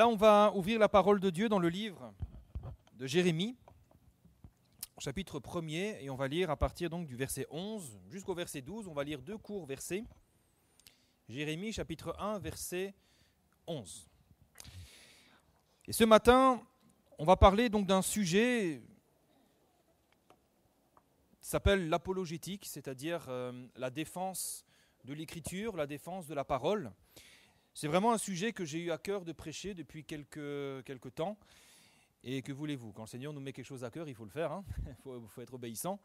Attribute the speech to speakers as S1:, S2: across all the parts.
S1: Voilà, on va ouvrir la parole de Dieu dans le livre de Jérémie, chapitre 1er, et on va lire à partir donc du verset 11 jusqu'au verset 12. On va lire deux courts versets. Jérémie, chapitre 1, verset 11. Et ce matin, on va parler donc d'un sujet qui s'appelle l'apologétique, c'est-à-dire la défense de l'écriture, la défense de la parole. C'est vraiment un sujet que j'ai eu à cœur de prêcher depuis quelques temps. Et que voulez-vous? Quand le Seigneur nous met quelque chose à cœur, il faut le faire, hein. Il faut être obéissant.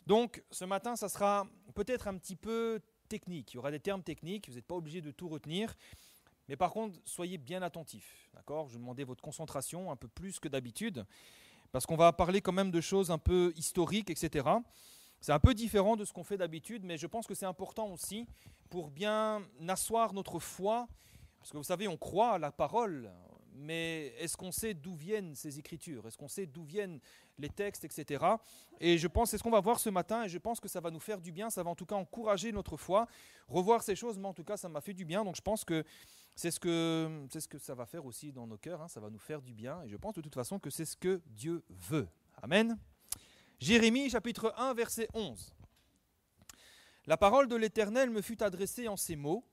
S1: Donc, ce matin, ça sera peut-être un petit peu technique. Il y aura des termes techniques, vous n'êtes pas obligé de tout retenir. Mais par contre, soyez bien attentifs. D'accord? Je vais demander votre concentration un peu plus que d'habitude. Parce qu'on va parler quand même de choses un peu historiques, etc. C'est un peu différent de ce qu'on fait d'habitude, mais je pense que c'est important aussi pour bien asseoir notre foi. Parce que vous savez, on croit à la parole, mais est-ce qu'on sait d'où viennent ces écritures? Est-ce qu'on sait d'où viennent les textes, etc. Et je pense, c'est ce qu'on va voir ce matin, et je pense que ça va nous faire du bien, ça va en tout cas encourager notre foi. Revoir ces choses, mais en tout cas, ça m'a fait du bien, donc je pense que c'est ce que ça va faire aussi dans nos cœurs, hein. Ça va nous faire du bien, et je pense de toute façon que c'est ce que Dieu veut. Amen. Jérémie, chapitre 1, verset 11. La parole de l'Éternel me fut adressée en ces mots.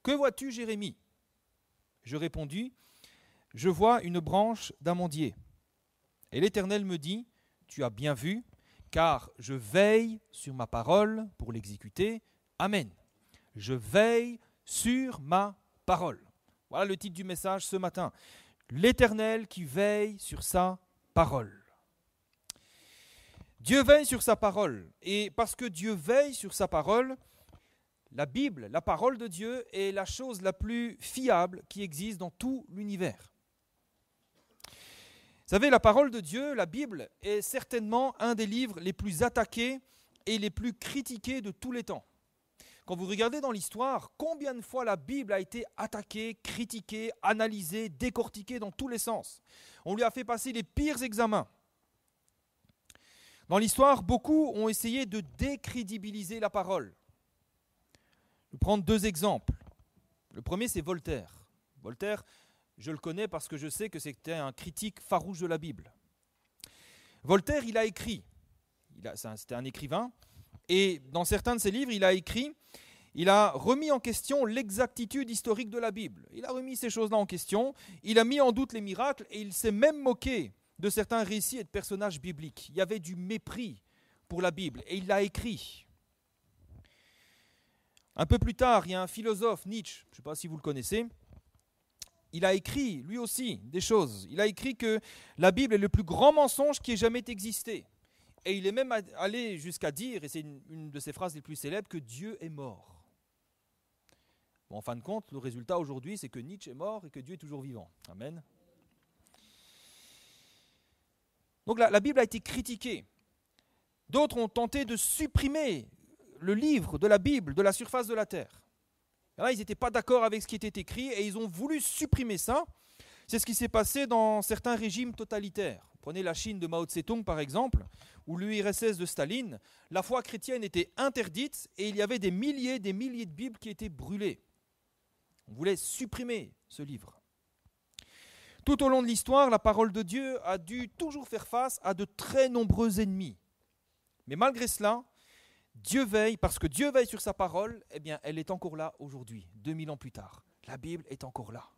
S1: Que vois-tu, Jérémie? Je répondis, je vois une branche d'amandier. Et l'Éternel me dit, tu as bien vu, car je veille sur ma parole pour l'exécuter. Amen. Je veille sur ma parole. Voilà le titre du message ce matin. L'Éternel qui veille sur sa parole. Dieu veille sur sa parole. Et parce que Dieu veille sur sa parole, la Bible, la parole de Dieu, est la chose la plus fiable qui existe dans tout l'univers. Vous savez, la parole de Dieu, la Bible, est certainement un des livres les plus attaqués et les plus critiqués de tous les temps. Quand vous regardez dans l'histoire, combien de fois la Bible a été attaquée, critiquée, analysée, décortiquée dans tous les sens. On lui a fait passer les pires examens. Dans l'histoire, beaucoup ont essayé de décrédibiliser la parole. Je vais prendre deux exemples. Le premier, c'est Voltaire. Voltaire, je le connais parce que je sais que c'était un critique farouche de la Bible. Voltaire, il a écrit, c'était un écrivain, et dans certains de ses livres, il a remis en question l'exactitude historique de la Bible. Il a remis ces choses-là en question, il a mis en doute les miracles, et il s'est même moqué de certains récits et de personnages bibliques. Il y avait du mépris pour la Bible, et il l'a écrit. Un peu plus tard, il y a un philosophe, Nietzsche, je ne sais pas si vous le connaissez, il a écrit, lui aussi, des choses. Il a écrit que la Bible est le plus grand mensonge qui ait jamais existé. Et il est même allé jusqu'à dire, et c'est une de ses phrases les plus célèbres, que Dieu est mort. Bon, en fin de compte, le résultat aujourd'hui, c'est que Nietzsche est mort et que Dieu est toujours vivant. Amen. Donc la Bible a été critiquée. D'autres ont tenté de supprimer le livre de la Bible de la surface de la terre. Là, ils n'étaient pas d'accord avec ce qui était écrit et ils ont voulu supprimer ça. C'est ce qui s'est passé dans certains régimes totalitaires. Prenez la Chine de Mao Tse-tung par exemple, ou l'URSS de Staline. La foi chrétienne était interdite et il y avait des milliers de Bibles qui étaient brûlées. On voulait supprimer ce livre. Tout au long de l'histoire, la parole de Dieu a dû toujours faire face à de très nombreux ennemis. Mais malgré cela, Dieu veille, parce que Dieu veille sur sa parole, eh bien, elle est encore là aujourd'hui, 2000 ans plus tard. La Bible est encore là.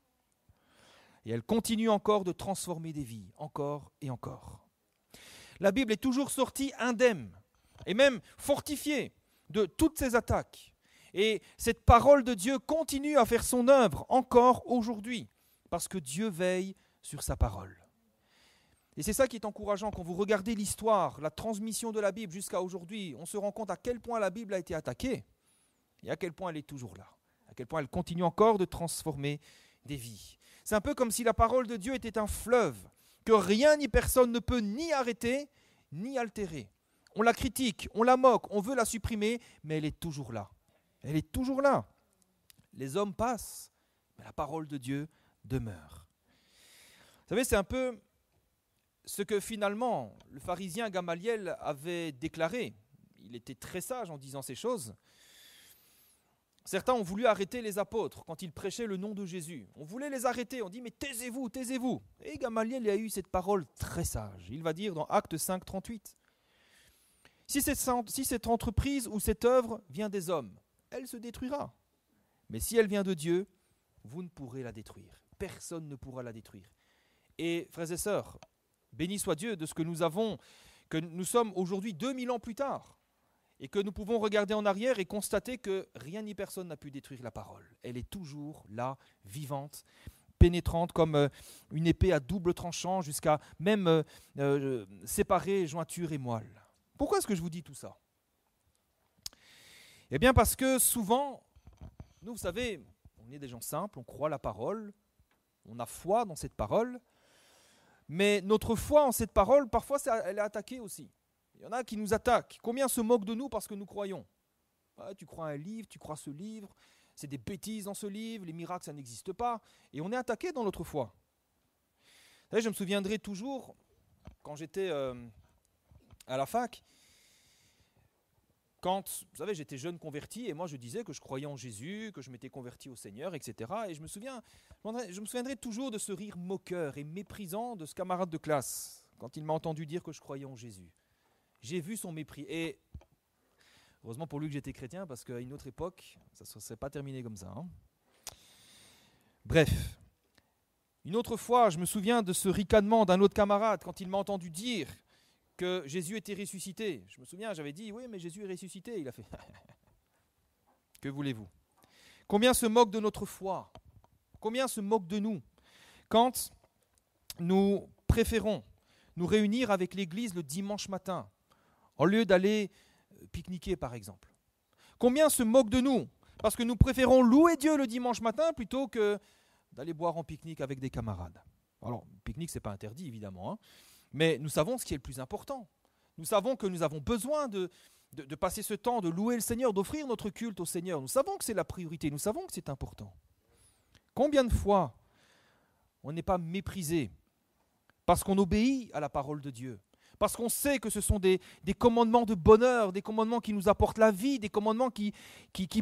S1: Et elle continue encore de transformer des vies, encore et encore. La Bible est toujours sortie indemne, et même fortifiée de toutes ces attaques. Et cette parole de Dieu continue à faire son œuvre encore aujourd'hui, parce que Dieu veille sur sa parole. Et c'est ça qui est encourageant, quand vous regardez l'histoire, la transmission de la Bible jusqu'à aujourd'hui, on se rend compte à quel point la Bible a été attaquée et à quel point elle est toujours là, à quel point elle continue encore de transformer des vies. C'est un peu comme si la parole de Dieu était un fleuve que rien ni personne ne peut ni arrêter ni altérer. On la critique, on la moque, on veut la supprimer, mais elle est toujours là. Elle est toujours là. Les hommes passent, mais la parole de Dieu demeure. Vous savez, c'est un peu ce que finalement le pharisien Gamaliel avait déclaré. Il était très sage en disant ces choses. Certains ont voulu arrêter les apôtres quand ils prêchaient le nom de Jésus. On voulait les arrêter, on dit mais taisez-vous, taisez-vous. Et Gamaliel a eu cette parole très sage. Il va dire dans Actes 5, 38, si cette entreprise ou cette œuvre vient des hommes, elle se détruira. Mais si elle vient de Dieu, vous ne pourrez la détruire. Personne ne pourra la détruire. Et frères et sœurs, béni soit Dieu de ce que nous avons, que nous sommes aujourd'hui 2000 ans plus tard. Et que nous pouvons regarder en arrière et constater que rien ni personne n'a pu détruire la parole. Elle est toujours là, vivante, pénétrante comme une épée à double tranchant, jusqu'à même séparer jointure et moelle. Pourquoi est-ce que je vous dis tout ça? Eh bien parce que souvent, nous, vous savez, on est des gens simples, on croit la parole, on a foi dans cette parole, mais notre foi en cette parole, parfois, elle est attaquée aussi. Il y en a qui nous attaquent. Combien se moquent de nous parce que nous croyons? Tu crois à un livre, tu crois à ce livre, c'est des bêtises dans ce livre, les miracles, ça n'existe pas. Et on est attaqué dans notre foi. Vous savez, je me souviendrai toujours, quand j'étais à la fac, quand, vous savez, j'étais jeune converti, et moi je disais que je croyais en Jésus, que je m'étais converti au Seigneur, etc. Et je me souviendrai toujours de ce rire moqueur et méprisant de ce camarade de classe, quand il m'a entendu dire que je croyais en Jésus. J'ai vu son mépris. Et heureusement pour lui que j'étais chrétien, parce qu'à une autre époque, ça ne serait pas terminé comme ça. Bref. Une autre fois, je me souviens de ce ricanement d'un autre camarade quand il m'a entendu dire que Jésus était ressuscité. Je me souviens, j'avais dit, oui, mais Jésus est ressuscité. Il a fait, que voulez-vous? Combien se moquent de notre foi? Combien se moquent de nous quand nous préférons nous réunir avec l'Église le dimanche matin au lieu d'aller pique-niquer, par exemple? Combien se moquent de nous parce que nous préférons louer Dieu le dimanche matin plutôt que d'aller boire en pique-nique avec des camarades? Alors, pique-nique, ce n'est pas interdit, évidemment, mais nous savons ce qui est le plus important. Nous savons que nous avons besoin de passer ce temps, de louer le Seigneur, d'offrir notre culte au Seigneur. Nous savons que c'est la priorité, nous savons que c'est important. Combien de fois on n'est pas méprisé parce qu'on obéit à la parole de Dieu? Parce qu'on sait que ce sont des commandements de bonheur, des commandements qui nous apportent la vie, des commandements qui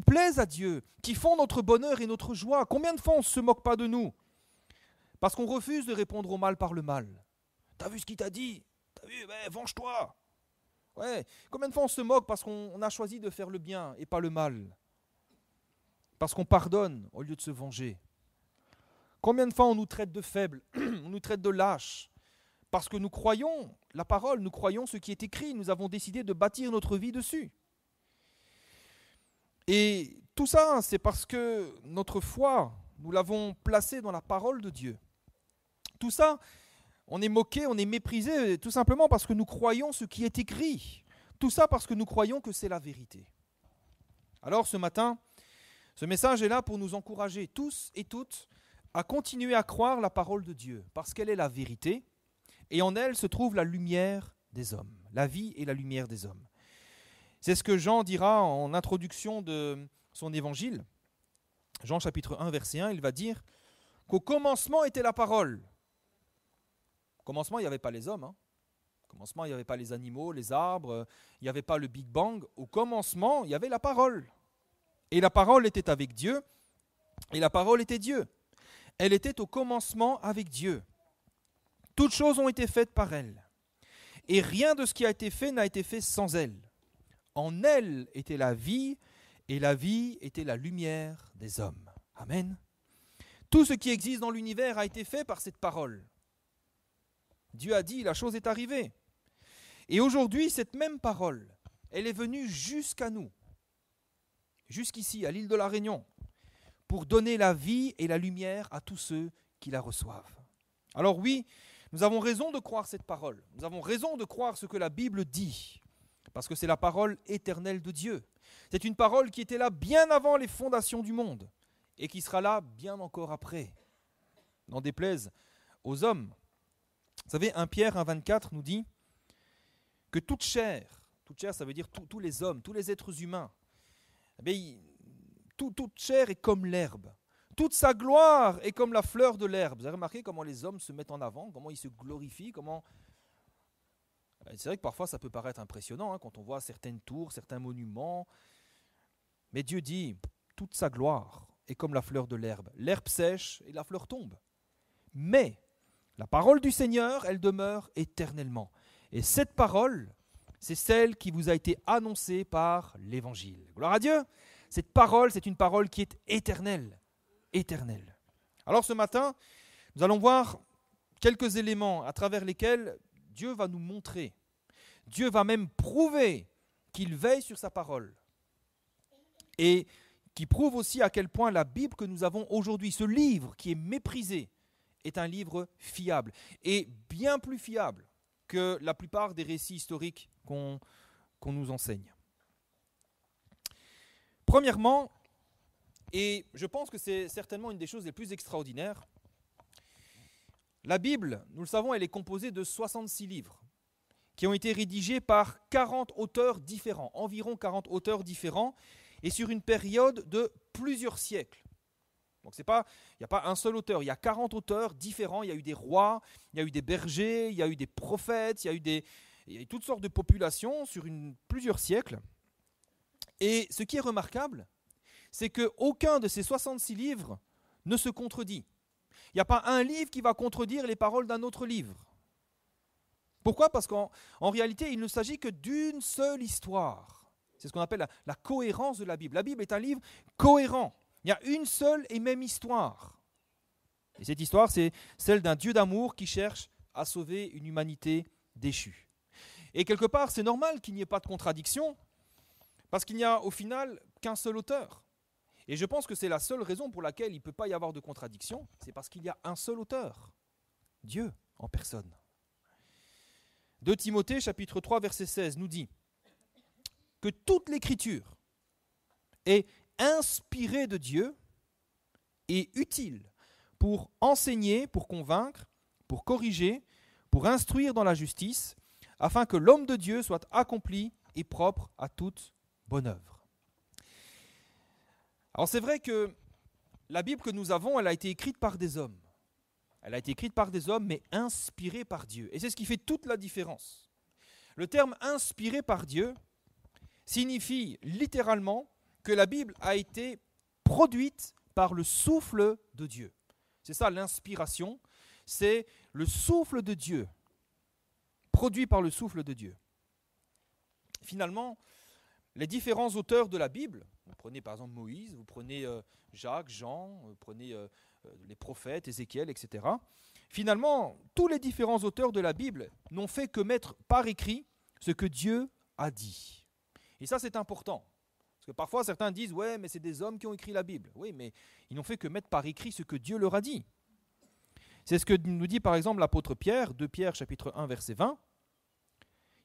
S1: plaisent à Dieu, qui font notre bonheur et notre joie. Combien de fois on ne se moque pas de nous? Parce qu'on refuse de répondre au mal par le mal. T'as vu ce qu'il t'a dit? T'as vu? Venge-toi! Ouais. Combien de fois on se moque parce qu'on a choisi de faire le bien et pas le mal? Parce qu'on pardonne au lieu de se venger. Combien de fois on nous traite de faibles, on nous traite de lâches? Parce que nous croyons la parole, nous croyons ce qui est écrit, nous avons décidé de bâtir notre vie dessus. Et tout ça, c'est parce que notre foi, nous l'avons placée dans la parole de Dieu. Tout ça, on est moqué, on est méprisé, tout simplement parce que nous croyons ce qui est écrit. Tout ça parce que nous croyons que c'est la vérité. Alors ce matin, ce message est là pour nous encourager tous et toutes à continuer à croire la parole de Dieu, parce qu'elle est la vérité, et en elle se trouve la lumière des hommes, la vie et la lumière des hommes. C'est ce que Jean dira en introduction de son évangile. Jean chapitre 1, verset 1, il va dire qu'au commencement était la parole. Au commencement, il n'y avait pas les hommes. Au commencement, il n'y avait pas les animaux, les arbres, il n'y avait pas le Big Bang. Au commencement, il y avait la parole. Et la parole était avec Dieu, et la parole était Dieu. Elle était au commencement avec Dieu. Toutes choses ont été faites par elle. Et rien de ce qui a été fait n'a été fait sans elle. En elle était la vie, et la vie était la lumière des hommes. Amen. Tout ce qui existe dans l'univers a été fait par cette parole. Dieu a dit, la chose est arrivée. Et aujourd'hui, cette même parole, elle est venue jusqu'à nous, jusqu'ici, à l'île de la Réunion, pour donner la vie et la lumière à tous ceux qui la reçoivent. Alors oui, nous avons raison de croire cette parole. Nous avons raison de croire ce que la Bible dit, parce que c'est la parole éternelle de Dieu. C'est une parole qui était là bien avant les fondations du monde et qui sera là bien encore après. N'en déplaise aux hommes. Vous savez, 1 Pierre 1,24 nous dit que toute chair ça veut dire tous les hommes, tous les êtres humains, toute chair est comme l'herbe. Toute sa gloire est comme la fleur de l'herbe. Vous avez remarqué comment les hommes se mettent en avant, comment ils se glorifient, comment... C'est vrai que parfois ça peut paraître impressionnant quand on voit certaines tours, certains monuments. Mais Dieu dit, toute sa gloire est comme la fleur de l'herbe. L'herbe sèche et la fleur tombe. Mais la parole du Seigneur, elle demeure éternellement. Et cette parole, c'est celle qui vous a été annoncée par l'Évangile. Gloire à Dieu. Cette parole, c'est une parole qui est éternelle. Éternelle. Alors ce matin, nous allons voir quelques éléments à travers lesquels Dieu va nous montrer. Dieu va même prouver qu'il veille sur sa parole. Et qui prouve aussi à quel point la Bible que nous avons aujourd'hui, ce livre qui est méprisé, est un livre fiable. Et bien plus fiable que la plupart des récits historiques qu'on nous enseigne. Premièrement, et je pense que c'est certainement une des choses les plus extraordinaires, la Bible, nous le savons, elle est composée de 66 livres qui ont été rédigés par 40 auteurs différents, environ 40 auteurs différents, et sur une période de plusieurs siècles. Donc il n'y a pas un seul auteur, il y a 40 auteurs différents, il y a eu des rois, il y a eu des bergers, il y a eu des prophètes, il y a eu toutes sortes de populations sur plusieurs siècles. Et ce qui est remarquable, c'est qu'aucun de ces 66 livres ne se contredit. Il n'y a pas un livre qui va contredire les paroles d'un autre livre. Pourquoi ? Parce qu'en réalité, il ne s'agit que d'une seule histoire. C'est ce qu'on appelle la cohérence de la Bible. La Bible est un livre cohérent. Il y a une seule et même histoire. Et cette histoire, c'est celle d'un Dieu d'amour qui cherche à sauver une humanité déchue. Et quelque part, c'est normal qu'il n'y ait pas de contradiction, parce qu'il n'y a au final qu'un seul auteur. Et je pense que c'est la seule raison pour laquelle il ne peut pas y avoir de contradiction, c'est parce qu'il y a un seul auteur, Dieu en personne. 2 Timothée, chapitre 3, verset 16, nous dit que toute l'écriture est inspirée de Dieu et utile pour enseigner, pour convaincre, pour corriger, pour instruire dans la justice, afin que l'homme de Dieu soit accompli et propre à toute bonne œuvre. Alors c'est vrai que la Bible que nous avons, elle a été écrite par des hommes. Elle a été écrite par des hommes, mais inspirée par Dieu. Et c'est ce qui fait toute la différence. Le terme « inspiré par Dieu » signifie littéralement que la Bible a été produite par le souffle de Dieu. C'est ça l'inspiration, c'est le souffle de Dieu, produit par le souffle de Dieu. Finalement, les différents auteurs de la Bible, vous prenez par exemple Moïse, vous prenez Jacques, Jean, vous prenez les prophètes, Ézéchiel, etc. Finalement, tous les différents auteurs de la Bible n'ont fait que mettre par écrit ce que Dieu a dit. Et ça, c'est important. Parce que parfois, certains disent « Ouais, mais c'est des hommes qui ont écrit la Bible. » Oui, mais ils n'ont fait que mettre par écrit ce que Dieu leur a dit. C'est ce que nous dit par exemple l'apôtre Pierre, 2 Pierre chapitre 1, verset 20.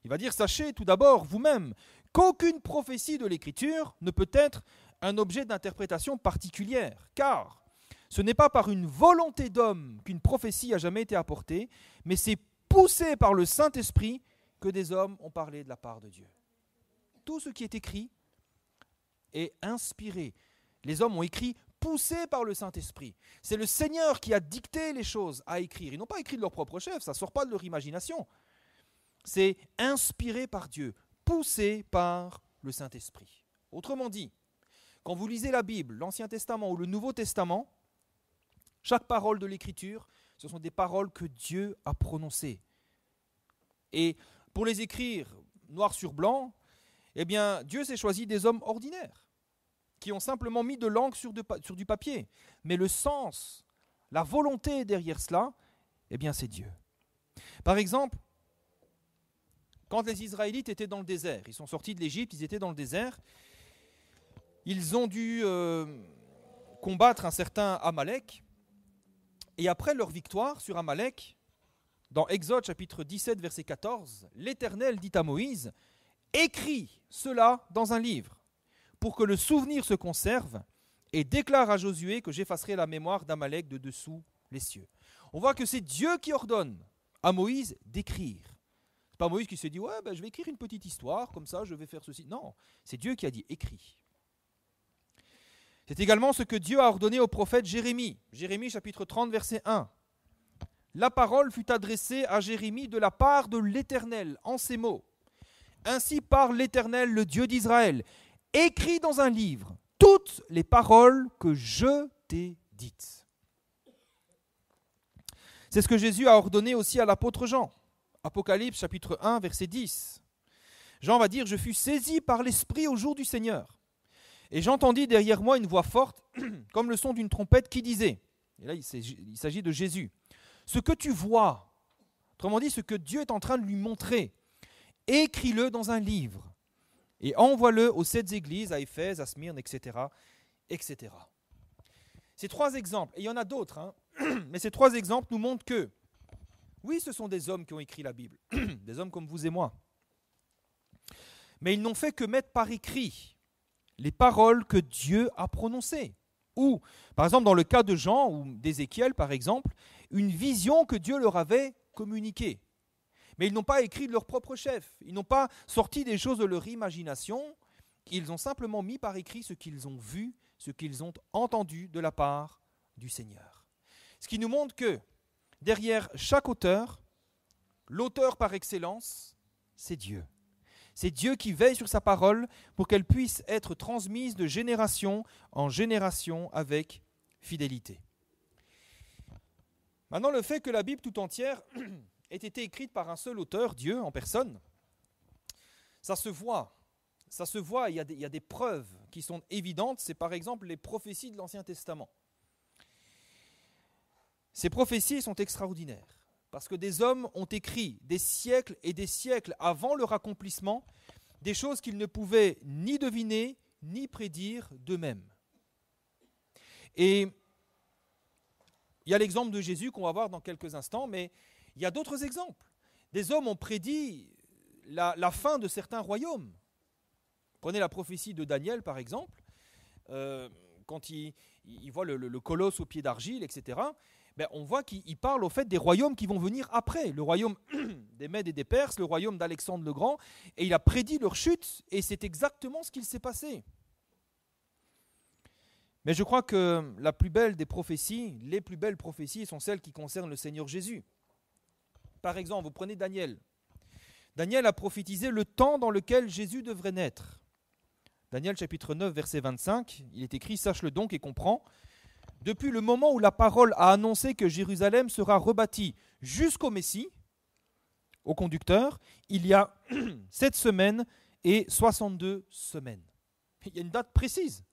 S1: Il va dire « Sachez tout d'abord vous-même qu'aucune prophétie de l'Écriture ne peut être un objet d'interprétation particulière, car ce n'est pas par une volonté d'homme qu'une prophétie a jamais été apportée, mais c'est poussé par le Saint-Esprit que des hommes ont parlé de la part de Dieu. » Tout ce qui est écrit est inspiré. Les hommes ont écrit poussés par le Saint-Esprit. C'est le Seigneur qui a dicté les choses à écrire. Ils n'ont pas écrit de leur propre chef, ça ne sort pas de leur imagination. C'est inspiré par Dieu, poussé par le Saint-Esprit. Autrement dit, quand vous lisez la Bible, l'Ancien Testament ou le Nouveau Testament, chaque parole de l'Écriture, ce sont des paroles que Dieu a prononcées. Et pour les écrire noir sur blanc, eh bien, Dieu s'est choisi des hommes ordinaires, qui ont simplement mis de l'encre sur du papier. Mais le sens, la volonté derrière cela, eh bien, c'est Dieu. Par exemple, quand les Israélites étaient dans le désert, ils sont sortis de l'Égypte, ils étaient dans le désert, ils ont dû combattre un certain Amalek, et après leur victoire sur Amalek, dans Exode chapitre 17, verset 14, l'Éternel dit à Moïse, « Écris cela dans un livre, pour que le souvenir se conserve, et déclare à Josué que j'effacerai la mémoire d'Amalek de dessous les cieux. » On voit que c'est Dieu qui ordonne à Moïse d'écrire. Ce n'est pas Moïse qui s'est dit « Ouais, je vais écrire une petite histoire, comme ça je vais faire ceci. » Non, c'est Dieu qui a dit « Écris ». C'est également ce que Dieu a ordonné au prophète Jérémie. Jérémie chapitre 30, verset 1. La parole fut adressée à Jérémie de la part de l'Éternel en ces mots. Ainsi parle l'Éternel, le Dieu d'Israël. Écris dans un livre toutes les paroles que je t'ai dites. C'est ce que Jésus a ordonné aussi à l'apôtre Jean. Apocalypse chapitre 1, verset 10. Jean va dire « Je fus saisi par l'Esprit au jour du Seigneur. Et j'entendis derrière moi une voix forte, comme le son d'une trompette, qui disait, et là il s'agit de Jésus, ce que tu vois, autrement dit ce que Dieu est en train de lui montrer, écris-le dans un livre et envoie-le aux 7 églises, à Éphèse, à Smyrne, etc., etc. » Ces 3 exemples, et il y en a d'autres, hein, mais ces 3 exemples nous montrent que, oui, ce sont des hommes qui ont écrit la Bible, des hommes comme vous et moi, mais ils n'ont fait que mettre par écrit les paroles que Dieu a prononcées. Ou, par exemple, dans le cas de Jean ou d'Ézéchiel, par exemple, une vision que Dieu leur avait communiquée. Mais ils n'ont pas écrit de leur propre chef. Ils n'ont pas sorti des choses de leur imagination. Ils ont simplement mis par écrit ce qu'ils ont vu, ce qu'ils ont entendu de la part du Seigneur. Ce qui nous montre que derrière chaque auteur, l'auteur par excellence, c'est Dieu. C'est Dieu qui veille sur sa parole pour qu'elle puisse être transmise de génération en génération avec fidélité. Maintenant, le fait que la Bible tout entière ait été écrite par un seul auteur, Dieu en personne, ça se voit. Ça se voit, il y a des preuves qui sont évidentes. C'est par exemple les prophéties de l'Ancien Testament. Ces prophéties sont extraordinaires. Parce que des hommes ont écrit des siècles et des siècles avant leur accomplissement des choses qu'ils ne pouvaient ni deviner ni prédire d'eux-mêmes. Et il y a l'exemple de Jésus qu'on va voir dans quelques instants, mais il y a d'autres exemples. Des hommes ont prédit la fin de certains royaumes. Prenez la prophétie de Daniel par exemple, quand il voit le colosse au pied d'argile, etc., on voit qu'il parle au fait des royaumes qui vont venir après, le royaume des Mèdes et des Perses, le royaume d'Alexandre le Grand, et il a prédit leur chute, et c'est exactement ce qu'il s'est passé. Mais je crois que la plus belle des prophéties, les plus belles prophéties sont celles qui concernent le Seigneur Jésus. Par exemple, vous prenez Daniel. Daniel a prophétisé le temps dans lequel Jésus devrait naître. Daniel chapitre 9, verset 25, il est écrit « Sache-le donc et comprends ». Depuis le moment où la parole a annoncé que Jérusalem sera rebâtie jusqu'au Messie, au conducteur, il y a 7 semaines et 62 semaines. Il y a une date précise.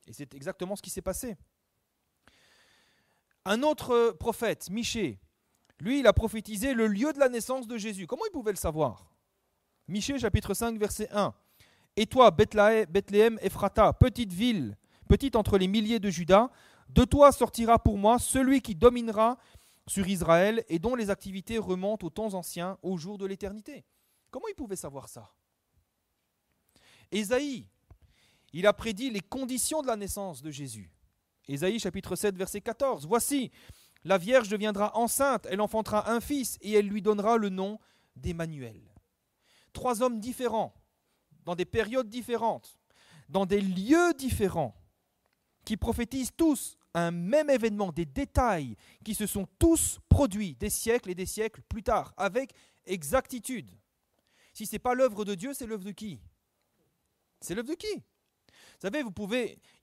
S1: Et c'est exactement ce qui s'est passé. Un autre prophète, Michée, lui, il a prophétisé le lieu de la naissance de Jésus. Comment il pouvait le savoir? Michée, chapitre 5, verset 1. « Et toi, Bethléem Ephrata, petite ville, petite entre les milliers de Juda, de toi sortira pour moi celui qui dominera sur Israël et dont les activités remontent aux temps anciens, au jour de l'éternité. » Comment il pouvait savoir ça? Ésaïe, il a prédit les conditions de la naissance de Jésus. Ésaïe chapitre 7, verset 14. « Voici, la Vierge deviendra enceinte, elle enfantera un fils et elle lui donnera le nom d'Emmanuel. » 3 hommes différents, dans des périodes différentes, dans des lieux différents, qui prophétisent tous un même événement, des détails qui se sont tous produits des siècles et des siècles plus tard, avec exactitude. Si ce n'est pas l'œuvre de Dieu, c'est l'œuvre de qui? C'est l'œuvre de qui? Vous savez,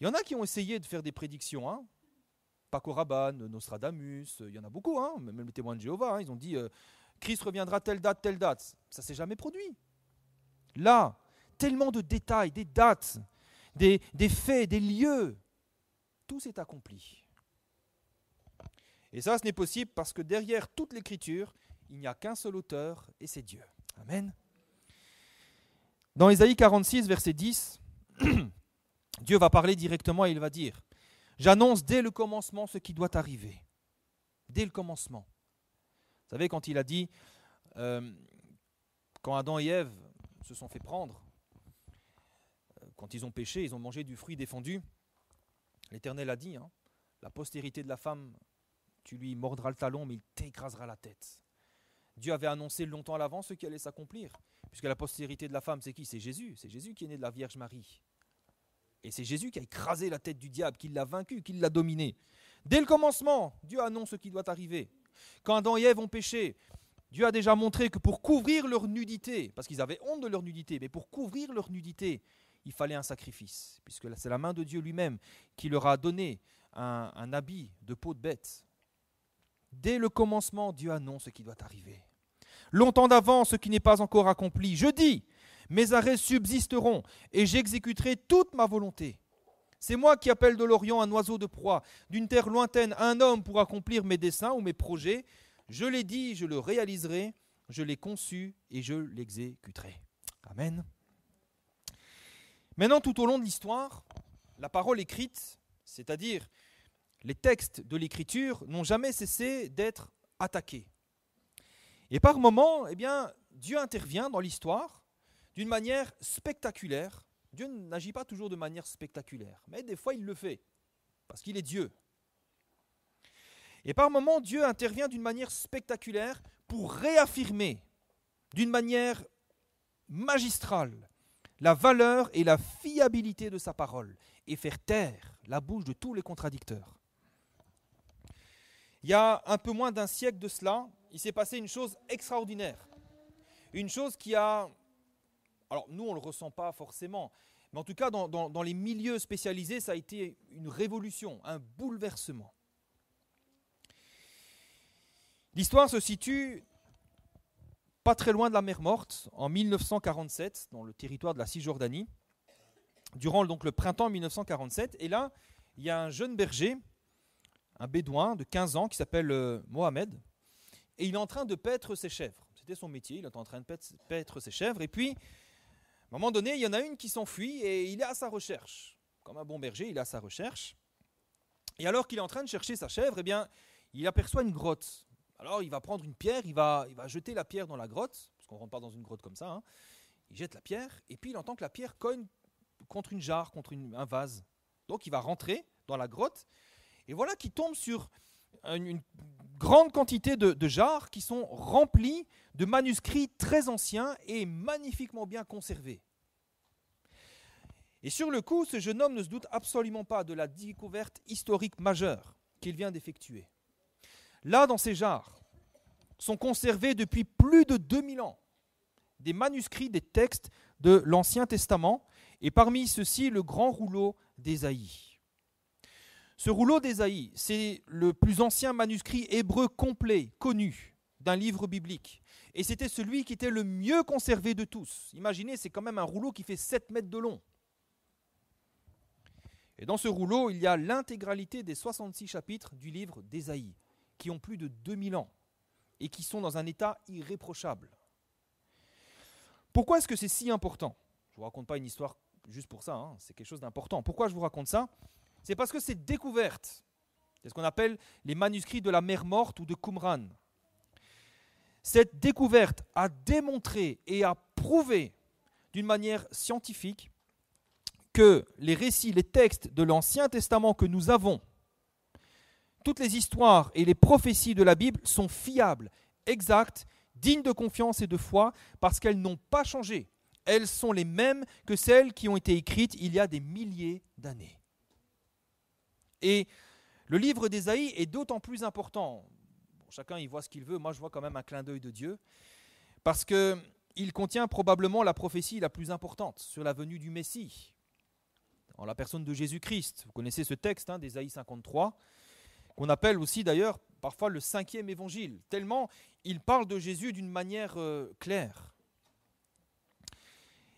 S1: il y en a qui ont essayé de faire des prédictions, hein. Paco Rabanne, Nostradamus, il y en a beaucoup, hein. Même les témoins de Jéhovah, hein. Ils ont dit Christ reviendra telle date, telle date. Ça ne s'est jamais produit. Là, tellement de détails, des dates, des faits, des lieux, tout s'est accompli. Et ça, ce n'est possible parce que derrière toute l'écriture, il n'y a qu'un seul auteur et c'est Dieu. Amen. Dans Ésaïe 46, verset 10, Dieu va parler directement et il va dire « J'annonce dès le commencement ce qui doit arriver. » Dès le commencement. Vous savez, quand il a dit, quand Adam et Ève se sont fait prendre, quand ils ont péché, ils ont mangé du fruit défendu, l'Éternel a dit, hein, la postérité de la femme, tu lui mordras le talon, mais il t'écrasera la tête. Dieu avait annoncé longtemps à l'avance ce qui allait s'accomplir, puisque la postérité de la femme, c'est qui? C'est Jésus qui est né de la Vierge Marie. Et c'est Jésus qui a écrasé la tête du diable, qui l'a vaincu, qui l'a dominé. Dès le commencement, Dieu annonce ce qui doit arriver. Quand Adam et Ève ont péché, Dieu a déjà montré que pour couvrir leur nudité, parce qu'ils avaient honte de leur nudité, mais pour couvrir leur nudité, il fallait un sacrifice, puisque c'est la main de Dieu lui-même qui leur a donné un habit de peau de bête. Dès le commencement, Dieu annonce ce qui doit arriver. Longtemps d'avance, ce qui n'est pas encore accompli. Je dis, mes arrêts subsisteront et j'exécuterai toute ma volonté. C'est moi qui appelle de l'Orient un oiseau de proie, d'une terre lointaine un homme pour accomplir mes desseins ou mes projets. Je l'ai dit, je le réaliserai, je l'ai conçu et je l'exécuterai. Amen. Maintenant, tout au long de l'histoire, la parole écrite, c'est-à-dire les textes de l'Écriture, n'ont jamais cessé d'être attaqués. Et par moments, Dieu intervient dans l'histoire d'une manière spectaculaire. Dieu n'agit pas toujours de manière spectaculaire, mais des fois il le fait, parce qu'il est Dieu. Et par moments, Dieu intervient d'une manière spectaculaire pour réaffirmer d'une manière magistrale la valeur et la fiabilité de sa parole et faire taire la bouche de tous les contradicteurs. Il y a un peu moins d'un siècle de cela, il s'est passé une chose extraordinaire. Une chose qui a... Alors nous, on ne le ressent pas forcément, mais en tout cas, dans les milieux spécialisés, ça a été une révolution, un bouleversement. L'histoire se situe pas très loin de la mer Morte, en 1947, dans le territoire de la Cisjordanie, durant donc le printemps 1947. Et là, il y a un jeune berger, un bédouin de 15 ans qui s'appelle Mohamed, et il est en train de paître ses chèvres. C'était son métier, il est en train de paître ses chèvres. Et puis, à un moment donné, il y en a une qui s'enfuit et il est à sa recherche. Comme un bon berger, il est à sa recherche. Et alors qu'il est en train de chercher sa chèvre, il aperçoit une grotte. Alors il va prendre une pierre, il va jeter la pierre dans la grotte, parce qu'on ne rentre pas dans une grotte comme ça. Hein. Il jette la pierre, et puis il entend que la pierre cogne contre une jarre, contre un vase. Donc il va rentrer dans la grotte, et voilà qu'il tombe sur une grande quantité de jarres qui sont remplies de manuscrits très anciens et magnifiquement bien conservés. Et sur le coup, ce jeune homme ne se doute absolument pas de la découverte historique majeure qu'il vient d'effectuer. Là, dans ces jarres, sont conservés depuis plus de 2000 ans des manuscrits, des textes de l'Ancien Testament, et parmi ceux-ci, le grand rouleau d'Ésaïe. Ce rouleau d'Ésaïe, c'est le plus ancien manuscrit hébreu complet, connu, d'un livre biblique. Et c'était celui qui était le mieux conservé de tous. Imaginez, c'est quand même un rouleau qui fait 7 mètres de long. Et dans ce rouleau, il y a l'intégralité des 66 chapitres du livre d'Ésaïe, qui ont plus de 2000 ans et qui sont dans un état irréprochable. Pourquoi est-ce que c'est si important ? Je ne vous raconte pas une histoire juste pour ça, hein, c'est quelque chose d'important. Pourquoi je vous raconte ça ? C'est parce que cette découverte, c'est ce qu'on appelle les manuscrits de la mer Morte ou de Qumran. Cette découverte a démontré et a prouvé d'une manière scientifique que les récits, les textes de l'Ancien Testament que nous avons, toutes les histoires et les prophéties de la Bible sont fiables, exactes, dignes de confiance et de foi, parce qu'elles n'ont pas changé. Elles sont les mêmes que celles qui ont été écrites il y a des milliers d'années. Et le livre d'Ésaïe est d'autant plus important. Bon, chacun y voit ce qu'il veut, moi je vois quand même un clin d'œil de Dieu, parce qu'il contient probablement la prophétie la plus importante sur la venue du Messie, en la personne de Jésus-Christ. Vous connaissez ce texte d'Ésaïe 53, qu'on appelle aussi d'ailleurs parfois le 5e évangile, tellement il parle de Jésus d'une manière claire.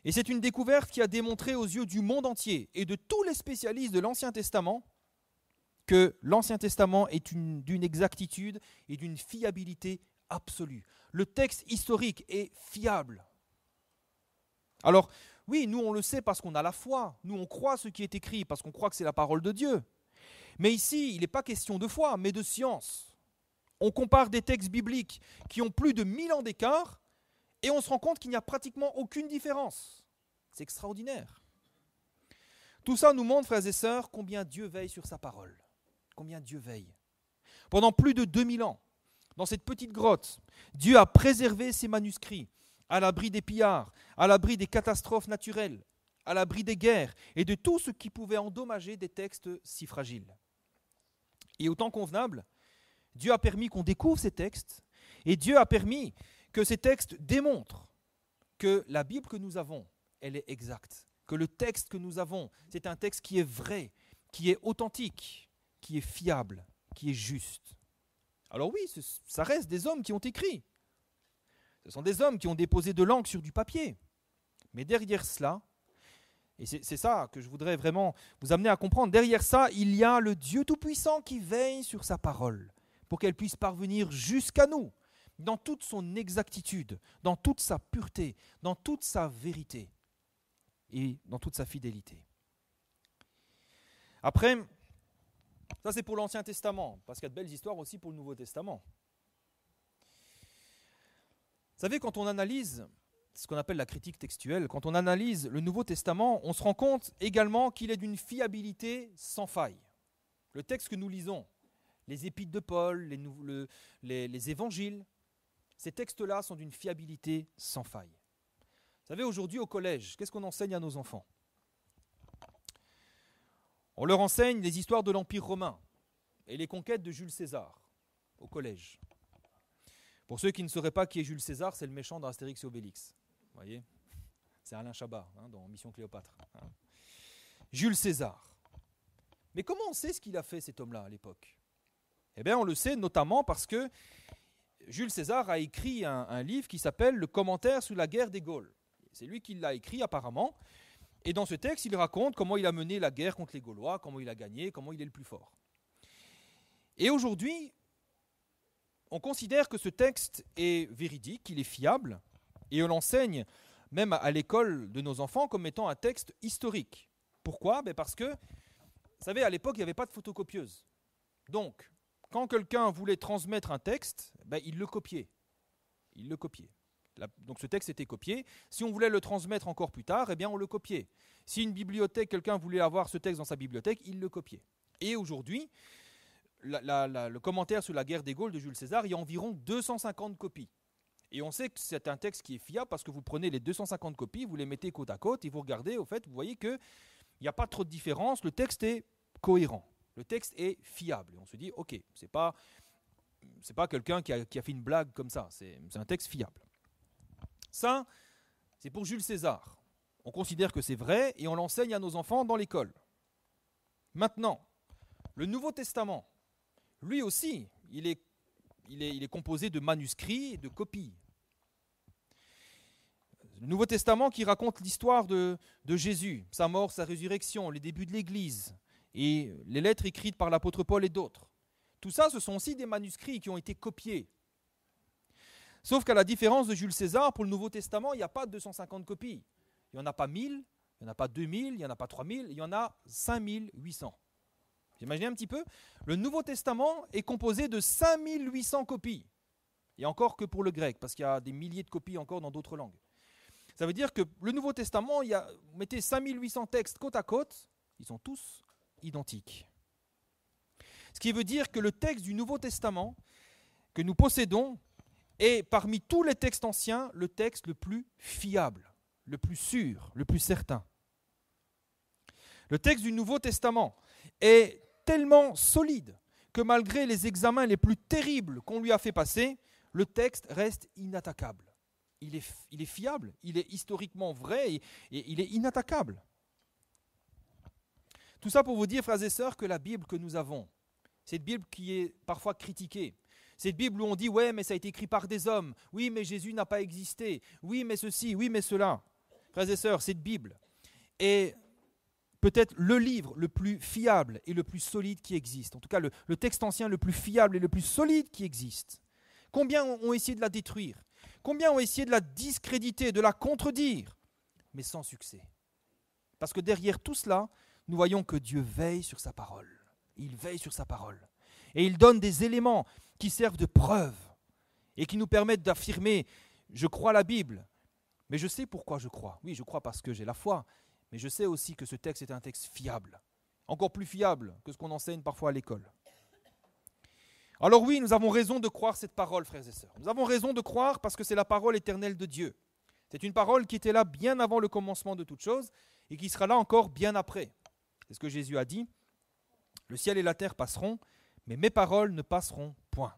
S1: Et c'est une découverte qui a démontré aux yeux du monde entier et de tous les spécialistes de l'Ancien Testament que l'Ancien Testament est d'une exactitude et d'une fiabilité absolue. Le texte historique est fiable. Alors oui, nous on le sait parce qu'on a la foi, nous on croit ce qui est écrit parce qu'on croit que c'est la parole de Dieu. Mais ici, il n'est pas question de foi, mais de science. On compare des textes bibliques qui ont plus de 1000 ans d'écart et on se rend compte qu'il n'y a pratiquement aucune différence. C'est extraordinaire. Tout ça nous montre, frères et sœurs, combien Dieu veille sur sa parole. Combien Dieu veille. Pendant plus de 2000 ans, dans cette petite grotte, Dieu a préservé ses manuscrits à l'abri des pillards, à l'abri des catastrophes naturelles, à l'abri des guerres et de tout ce qui pouvait endommager des textes si fragiles. Et au temps convenable, Dieu a permis qu'on découvre ces textes et Dieu a permis que ces textes démontrent que la Bible que nous avons, elle est exacte, que le texte que nous avons, c'est un texte qui est vrai, qui est authentique, qui est fiable, qui est juste. Alors oui, ça reste des hommes qui ont écrit. Ce sont des hommes qui ont déposé de l'encre sur du papier. Mais derrière cela, et c'est ça que je voudrais vraiment vous amener à comprendre, derrière ça, il y a le Dieu Tout-Puissant qui veille sur sa parole pour qu'elle puisse parvenir jusqu'à nous, dans toute son exactitude, dans toute sa pureté, dans toute sa vérité et dans toute sa fidélité. Après, ça c'est pour l'Ancien Testament, parce qu'il y a de belles histoires aussi pour le Nouveau Testament. Vous savez, quand on analyse ce qu'on appelle la critique textuelle, quand on analyse le Nouveau Testament, on se rend compte également qu'il est d'une fiabilité sans faille. Le texte que nous lisons, les épîtres de Paul, les évangiles, ces textes-là sont d'une fiabilité sans faille. Vous savez, aujourd'hui au collège, qu'est-ce qu'on enseigne à nos enfants ? On leur enseigne les histoires de l'Empire romain et les conquêtes de Jules César au collège. Pour ceux qui ne sauraient pas qui est Jules César, c'est le méchant dans Astérix et Obélix. Vous voyez ? C'est Alain Chabat dans Mission Cléopâtre. Jules César. Mais comment on sait ce qu'il a fait cet homme-là à l'époque ? Eh bien, on le sait notamment parce que Jules César a écrit un livre qui s'appelle « Le commentaire sur la guerre des Gaules ». C'est lui qui l'a écrit apparemment. Et dans ce texte, il raconte comment il a mené la guerre contre les Gaulois, comment il a gagné, comment il est le plus fort. Et aujourd'hui, on considère que ce texte est véridique, qu'il est fiable, et on l'enseigne même à l'école de nos enfants comme étant un texte historique. Pourquoi ? Parce que, vous savez, à l'époque, il n'y avait pas de photocopieuse. Donc, quand quelqu'un voulait transmettre un texte, il le copiait. Donc ce texte était copié. Si on voulait le transmettre encore plus tard, on le copiait. Si une bibliothèque, quelqu'un voulait avoir ce texte dans sa bibliothèque, il le copiait. Et aujourd'hui, le commentaire sur la guerre des Gaules de Jules César, il y a environ 250 copies. Et on sait que c'est un texte qui est fiable parce que vous prenez les 250 copies, vous les mettez côte à côte et vous regardez, au fait, vous voyez qu'il n'y a pas trop de différence, le texte est cohérent, le texte est fiable. Et on se dit, ok, c'est pas quelqu'un qui a fait une blague comme ça, c'est un texte fiable. Ça, c'est pour Jules César. On considère que c'est vrai et on l'enseigne à nos enfants dans l'école. Maintenant, le Nouveau Testament, lui aussi, il est composé de manuscrits et de copies. Le Nouveau Testament qui raconte l'histoire de Jésus, sa mort, sa résurrection, les débuts de l'Église et les lettres écrites par l'apôtre Paul et d'autres. Tout ça, ce sont aussi des manuscrits qui ont été copiés. Sauf qu'à la différence de Jules César, pour le Nouveau Testament, il n'y a pas 250 copies. Il n'y en a pas 1000, il n'y en a pas 2000, il n'y en a pas 3000, il y en a 5800. Vous imaginez un petit peu ? Le Nouveau Testament est composé de 5800 copies. Et encore que pour le grec, parce qu'il y a des milliers de copies encore dans d'autres langues. Ça veut dire que le Nouveau Testament, vous mettez 5800 textes côte à côte, ils sont tous identiques. Ce qui veut dire que le texte du Nouveau Testament que nous possédons est parmi tous les textes anciens le texte le plus fiable, le plus sûr, le plus certain. Le texte du Nouveau Testament est tellement solide que malgré les examens les plus terribles qu'on lui a fait passer, le texte reste inattaquable. Il est fiable, il est historiquement vrai et il est inattaquable. Tout ça pour vous dire, frères et sœurs, que la Bible que nous avons, cette Bible qui est parfois critiquée, cette Bible où on dit « ouais, mais ça a été écrit par des hommes, oui, mais Jésus n'a pas existé, oui, mais ceci, oui, mais cela ». Frères et sœurs, cette Bible est peut-être le livre le plus fiable et le plus solide qui existe. En tout cas, le texte ancien le plus fiable et le plus solide qui existe. Combien ont essayé de la détruire ? Combien ont essayé de la discréditer, de la contredire ? Mais sans succès. Parce que derrière tout cela, nous voyons que Dieu veille sur sa parole. Il veille sur sa parole. Et il donne des éléments qui servent de preuve et qui nous permettent d'affirmer « je crois la Bible ». Mais je sais pourquoi je crois. Oui, je crois parce que j'ai la foi. Mais je sais aussi que ce texte est un texte fiable. Encore plus fiable que ce qu'on enseigne parfois à l'école. Alors oui, nous avons raison de croire cette parole, frères et sœurs. Nous avons raison de croire parce que c'est la parole éternelle de Dieu. C'est une parole qui était là bien avant le commencement de toutes choses et qui sera là encore bien après. C'est ce que Jésus a dit. Le ciel et la terre passeront, mais mes paroles ne passeront point.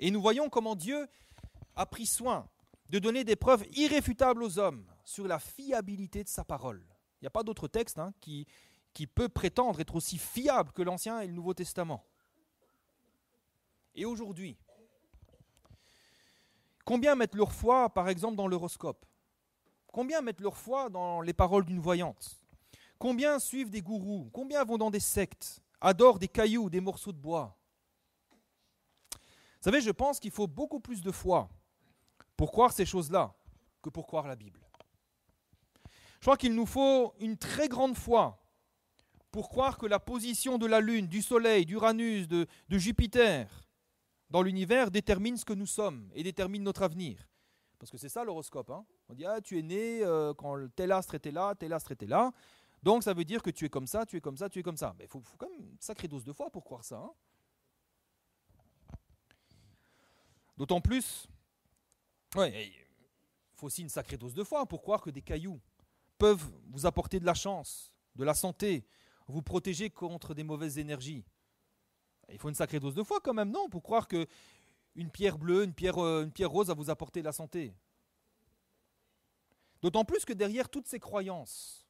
S1: Et nous voyons comment Dieu a pris soin de donner des preuves irréfutables aux hommes sur la fiabilité de sa parole. Il n'y a pas d'autre texte qui peut prétendre être aussi fiable que l'Ancien et le Nouveau Testament. Et aujourd'hui, combien mettent leur foi, par exemple, dans l'horoscope? Combien mettent leur foi dans les paroles d'une voyante? Combien suivent des gourous? Combien vont dans des sectes, adorent des cailloux, des morceaux de bois? Vous savez, je pense qu'il faut beaucoup plus de foi pour croire ces choses-là que pour croire la Bible. Je crois qu'il nous faut une très grande foi pour croire que la position de la Lune, du Soleil, d'Uranus, de Jupiter dans l'univers détermine ce que nous sommes et détermine notre avenir. Parce que c'est ça l'horoscope. On dit, tu es né quand tel astre était là, tel astre était là. Donc ça veut dire que tu es comme ça, tu es comme ça, tu es comme ça. Mais il faut quand même une sacrée dose de foi pour croire ça. D'autant plus, il faut aussi une sacrée dose de foi pour croire que des cailloux peuvent vous apporter de la chance, de la santé, vous protéger contre des mauvaises énergies. Il faut une sacrée dose de foi quand même, non? Pour croire qu'une pierre bleue, une pierre rose va vous apporter de la santé. D'autant plus que derrière toutes ces croyances,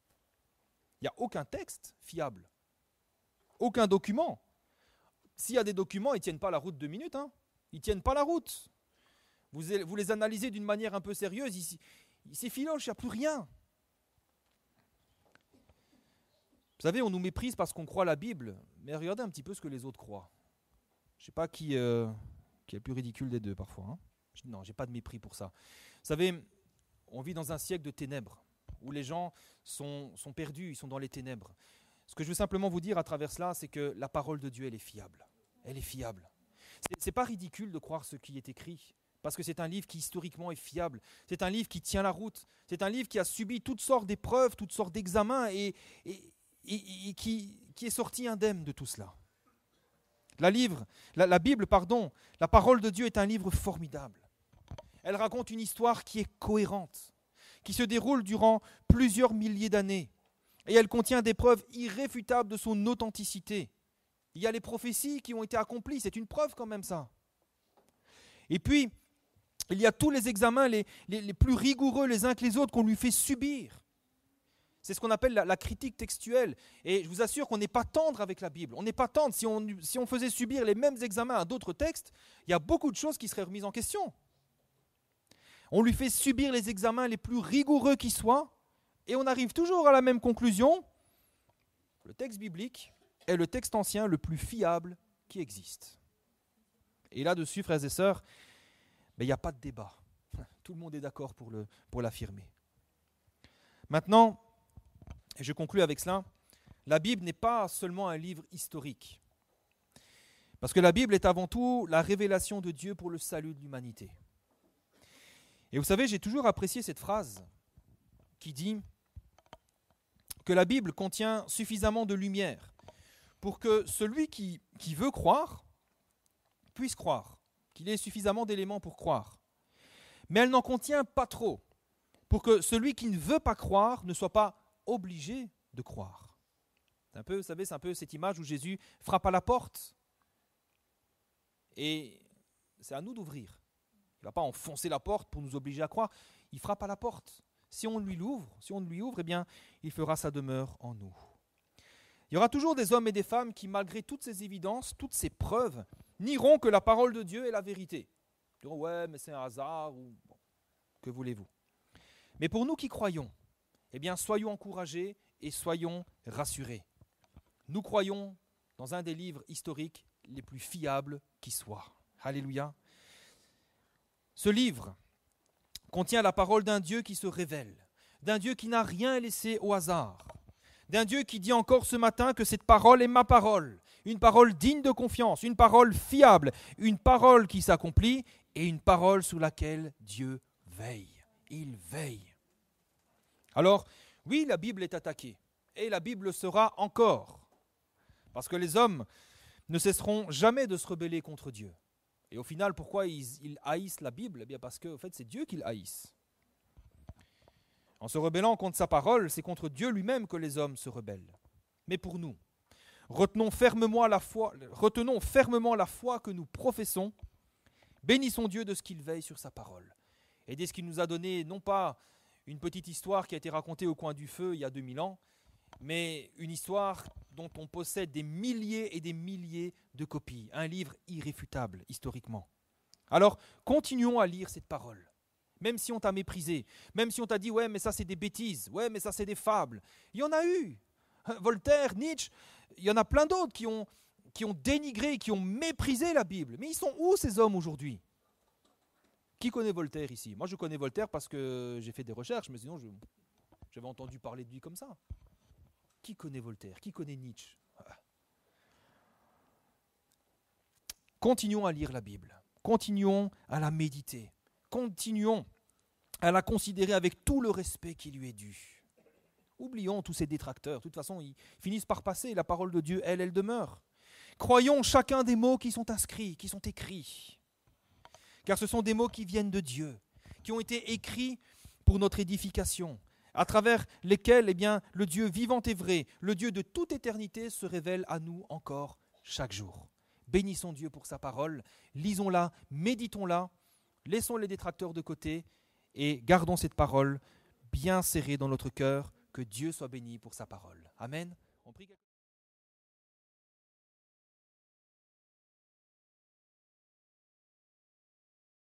S1: il n'y a aucun texte fiable, aucun document. S'il y a des documents, ils ne tiennent pas la route 2 minutes. Ils ne tiennent pas la route. Vous les analysez d'une manière un peu sérieuse, c'est filoche, il n'y a plus rien. Vous savez, on nous méprise parce qu'on croit la Bible, mais regardez un petit peu ce que les autres croient. Je ne sais pas qui est le plus ridicule des deux parfois. Non, je n'ai pas de mépris pour ça. Vous savez, on vit dans un siècle de ténèbres, où les gens sont perdus, ils sont dans les ténèbres. Ce que je veux simplement vous dire à travers cela, c'est que la parole de Dieu, elle est fiable. Elle est fiable. Ce n'est pas ridicule de croire ce qui est écrit, parce que c'est un livre qui historiquement est fiable. C'est un livre qui tient la route. C'est un livre qui a subi toutes sortes d'épreuves, toutes sortes d'examens, et qui est sorti indemne de tout cela. La Bible, la parole de Dieu est un livre formidable. Elle raconte une histoire qui est cohérente, qui se déroule durant plusieurs milliers d'années. Et elle contient des preuves irréfutables de son authenticité. Il y a les prophéties qui ont été accomplies, c'est une preuve quand même ça. Et puis, il y a tous les examens les plus rigoureux les uns que les autres qu'on lui fait subir. C'est ce qu'on appelle la critique textuelle. Et je vous assure qu'on n'est pas tendre avec la Bible. On n'est pas tendre. Si on faisait subir les mêmes examens à d'autres textes, il y a beaucoup de choses qui seraient remises en question. On lui fait subir les examens les plus rigoureux qui soient, et on arrive toujours à la même conclusion. Le texte biblique est le texte ancien le plus fiable qui existe. Et là-dessus, frères et sœurs, il n'y a pas de débat. Tout le monde est d'accord pour l'affirmer. Maintenant, et je conclus avec cela, la Bible n'est pas seulement un livre historique. Parce que la Bible est avant tout la révélation de Dieu pour le salut de l'humanité. Et vous savez, j'ai toujours apprécié cette phrase qui dit que la Bible contient suffisamment de lumière pour que celui qui veut croire puisse croire, qu'il ait suffisamment d'éléments pour croire. Mais elle n'en contient pas trop pour que celui qui ne veut pas croire ne soit pas obligé de croire. Vous savez, c'est un peu cette image où Jésus frappe à la porte et c'est à nous d'ouvrir. Il ne va pas enfoncer la porte pour nous obliger à croire. Il frappe à la porte. Si on lui l'ouvre, eh bien, il fera sa demeure en nous. Il y aura toujours des hommes et des femmes qui, malgré toutes ces évidences, toutes ces preuves, nieront que la parole de Dieu est la vérité. Ils diront, ouais, mais c'est un hasard, ou bon, que voulez-vous. Mais pour nous qui croyons, eh bien, soyons encouragés et soyons rassurés. Nous croyons dans un des livres historiques les plus fiables qui soient. Alléluia. Ce livre contient la parole d'un Dieu qui se révèle, d'un Dieu qui n'a rien laissé au hasard, d'un Dieu qui dit encore ce matin que cette parole est ma parole, une parole digne de confiance, une parole fiable, une parole qui s'accomplit et une parole sur laquelle Dieu veille. Il veille. Alors, oui, la Bible est attaquée et la Bible le sera encore parce que les hommes ne cesseront jamais de se rebeller contre Dieu. Et au final, pourquoi ils haïssent la Bible? Eh bien parce que en fait, c'est Dieu qu'ils haïssent. En se rebellant contre sa parole, c'est contre Dieu lui-même que les hommes se rebellent. Mais pour nous, retenons fermement la foi que nous professons, bénissons Dieu de ce qu'il veille sur sa parole. Et dès ce qu'il nous a donné, non pas une petite histoire qui a été racontée au coin du feu il y a 2000 ans, mais une histoire dont on possède des milliers et des milliers de copies. Un livre irréfutable, historiquement. Alors, continuons à lire cette parole. Même si on t'a méprisé, même si on t'a dit « ouais, mais ça c'est des bêtises, ouais, mais ça c'est des fables ». Il y en a eu. Voltaire, Nietzsche, il y en a plein d'autres qui ont dénigré, qui ont méprisé la Bible. Mais ils sont où ces hommes aujourd'hui? Qui connaît Voltaire ici? Moi je connais Voltaire parce que j'ai fait des recherches, mais sinon j'avais entendu parler de lui comme ça. Qui connaît Voltaire? Qui connaît Nietzsche? Continuons à lire la Bible. Continuons à la méditer. Continuons à la considérer avec tout le respect qui lui est dû. Oublions tous ces détracteurs. De toute façon, ils finissent par passer. La parole de Dieu, elle demeure. Croyons chacun des mots qui sont inscrits, qui sont écrits. Car ce sont des mots qui viennent de Dieu, qui ont été écrits pour notre édification, à travers lesquels le Dieu vivant et vrai, le Dieu de toute éternité se révèle à nous encore chaque jour. Bénissons Dieu pour sa parole, lisons-la, méditons-la, laissons les détracteurs de côté et gardons cette parole bien serrée dans notre cœur. Que Dieu soit béni pour sa parole. Amen. On prie